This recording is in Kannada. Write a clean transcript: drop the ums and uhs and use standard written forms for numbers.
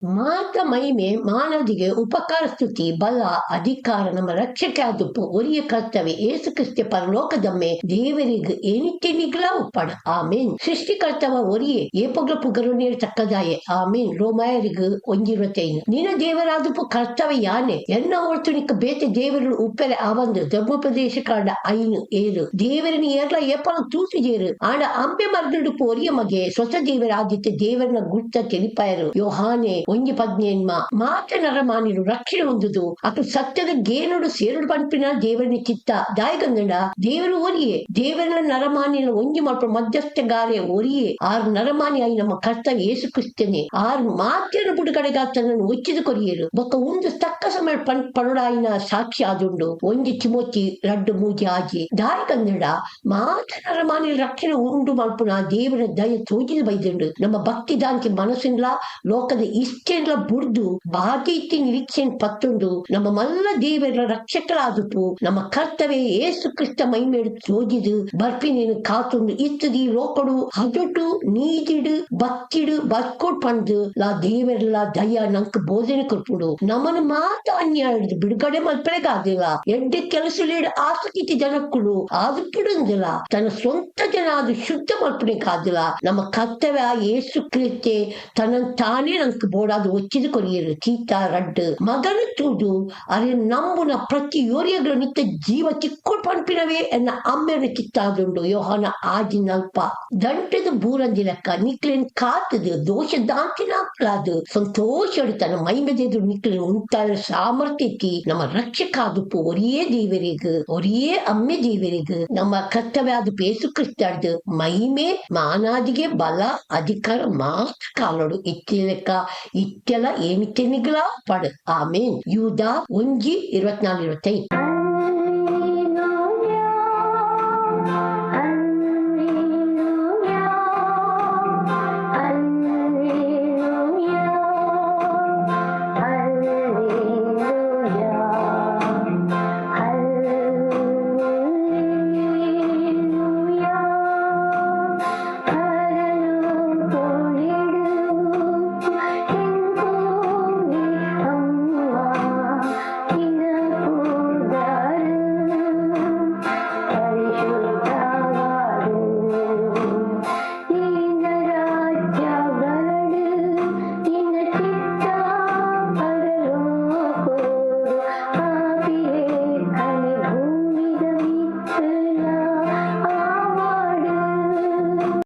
ಮಾತ ಮಹಿಮೆ ಮಾನವರಿಗೆ ಉಪಕಾರ ಸ್ತುತಿ ಬಲ ಅಧಿಕಾರ ನಮ್ಮ ರಕ್ಷಕ್ಕೆ ಆದುಪ್ಪು ಒರಿಯ ಕರ್ತವೆ ಏಸು ಕ್ರಿಸ್ತ ಪರಲೋಕದಮ್ಮೆ ದೇವರಿಗೆ ಏನಿಟ್ಟೆನಿಗಳ ಉಪ್ಪಡ ಆಮೇನ್ ಸೃಷ್ಟಿಕರ್ತವ ಒರಿಯೆ ಏಪಗ್ಲ ಪುಗರುನೇರು ತಕ್ಕದಾಯೆ ಆಮೇನ್ ರೋಮಾಯರಿಗೆ 1:25 ನಿನ್ನ ದೇವರಾದುಪ್ಪು ಕರ್ತವ ಯಾನೆ ಎನ್ನ ಹೊರತು ಬೇತೆ ದೇವರು ಉಪ್ಪೆರೆ ಆವಂದು ಧರ್ಮ ಪ್ರದೇಶ ಕಾಡ ಐನು ಏರು ದೇವರನ ಏರ್ಲ ಏಪಲ ತೂಸಿಜೇರು ಆಡ ಅಂಬೆ ಮರ್ಗಡುಪ್ಪು ಒರಿಯ ಮಗೆ ಸ್ವತ ದೇವರಾದಿತ್ಯ ದೇವರನ ಗುರ್ತ ತಿಳಿಪಾಯರು ಯೋಹಾನೆ 1:18 ಮಾತ ನರಮಾನಿರು ರಕ್ಷಣೆ ಹೊಂದುದು ಅಕ್ಕ ಸತ್ಯದ ಗೇನುಡು ಸೇರುಡು ಪಂಪಿನ ದೇವರನ ಚಿತ್ತ ದಾಯಗಂಗಡ ದೇವರು ಒರಿಯೆ ದೇವರ ನರಮಾನಿನ ಒಂಜಿ ಮಲ್ಪ ಮಧ್ಯಸ್ಥಗಾರೆ ಒರಿಯೆ ಆರು ನರಮಾನಿ ಆಯಿ ನಮ್ಮ ಕರ್ತವ್ಯ ಏಸು ಕ್ರಿಸ್ತನೆ ಆರು ಮಾತಿನ ಬುಡುಗಡೆಗಾತನನ್ನು ಒಚ್ಚಿದು ಕೊರಿಯರು ಬೊಕ್ಕ ಒಂದು ತಕ್ಕ ಸಮಯ ಪಡೋಡಾಯಿನ ಸಾಕ್ಷಿ ಆದುಂಡು 1 ತಿಮೋತಿ 2:3 ಆಜಿ ದಾಯಗಂಗಡ ಮಾತ ನರಮಾನಿ ರಕ್ಷಣೆ ಉಂಡು ಮಲ್ಪುನ ದೇವರ ದಯ ತೋಜಿದು ಬೈದುಂಡು ನಮ್ಮ ಭಕ್ತಿ ದಾನಿಕೆ ಮನಸ್ಸಿನ ಲೋಕದ ಇಷ್ಟೆಲ್ಲ ಬುಡ್ದು ಬಾಕಿ ನಿರೀಕ್ಷೆನ್ ಪತ್ತೊಂದು ನಮ್ಮ ಮಲ್ಲ ದೇವರ ರಕ್ಷಕರಾದುಪು ನಮ್ಮ ಕರ್ತವ್ಯ ಏಸು ಕ್ರಿಸ್ತ ಮೈಮೇಡು ತೋಜಿದು ಬರ್ಪಿನೇನು ಕಾತೊಂದು ಇತ್ತದಿ ಲೋಕಡು ಹಜೊಟ್ಟು ನೀದಿಡು ಬಕ್ಕಿಡು ಬರ್ಕೋಡ್ ಪಂದು ಲಾ ದೇವರಲ್ಲ ದಯ ನಂಕ್ ಬೋಧನೆ ಕೊರ್ಪುಡು ನಮ್ಮನ್ನು ಮಾತ ಅನ್ಯಾಯ ಬಿಡುಗಡೆ ಮಲ್ಪರೆಗಾದಿಲ್ಲ ಎಡ್ಡೆ ಕೆಲಸಲೇಡು ಆಸಕ್ತಿ ಜನಕ್ಕಳು ಆದುಪಿಡುಂದಿಲ್ಲ ತನ್ನ ಸ್ವಂತ ಜನ ಅದು ಶುದ್ಧ ಮಲ್ಪನೆಗಾದಿಲ್ಲ ನಮ್ಮ ಕರ್ತವ್ಯ ಏಸು ಕ್ರಿಸ್ತೆ ತನ್ನ ತಾನೇ ನಂಕ್ ಬೋಡಾದು ಒಚ್ಚಿದು ಕೊರಿಯರು ಚೀತ ರಡ್ಡು ಮಗನು ತೂದು ಅರೆ ನಂಬುನ ಪ್ರತಿ ಯೋರಿಯಗಳು ನಿತ್ಯ ಜೀವ ಚಿಕ್ಕೋಡ್ ಪಂಪಿನವೇ ಎನ್ನ ಅಮ್ಮೆನ ಚಿತ್ತಾದುಂಡು ಯೋಹನ ಆಜಿನಲ್ಪ ದಂಟದ ಬೂರಂದಿ ಲೆಕ್ಕ ನಿಕ್ಲೇನ್ ಕಾತದು ದೋಷ ದಾಂತಿನಾಕ್ಲಾದು ಸಂತೋಷ ತನ್ನ ಮೈಮೆದೆದು ನಿಕ್ಲೇನ್ ಉಂಟಾದ ಸಾಮರ್ಥ್ಯಕ್ಕೆ ನಮ್ಮ ರಕ್ಷಕಾದುಪ್ಪು ಒರಿಯೇ ದೇವರಿಗೂ ಒರಿಯೇ ಅಮ್ಮೆ ದೇವರಿಗೂ ನಮ್ಮ ಕರ್ತವ್ಯ ಅದು ಬೇಸು ಕ್ರಿಸ್ತಾಡ್ದು ಮಹಿಮೆ ಮಾನಾದಿಗೆ ಬಲ ಅಧಿಕಾರ ಮಾತ್ರ ಕಾಲೋಡು ಇತ್ತಿಲೆಕ್ಕ ಇತ್ತೆಲ್ಲ ಏನಿತ್ತೆನಿಗಳ ಪಡ ಆಮೇನ್ ಯೂದ 1:24-25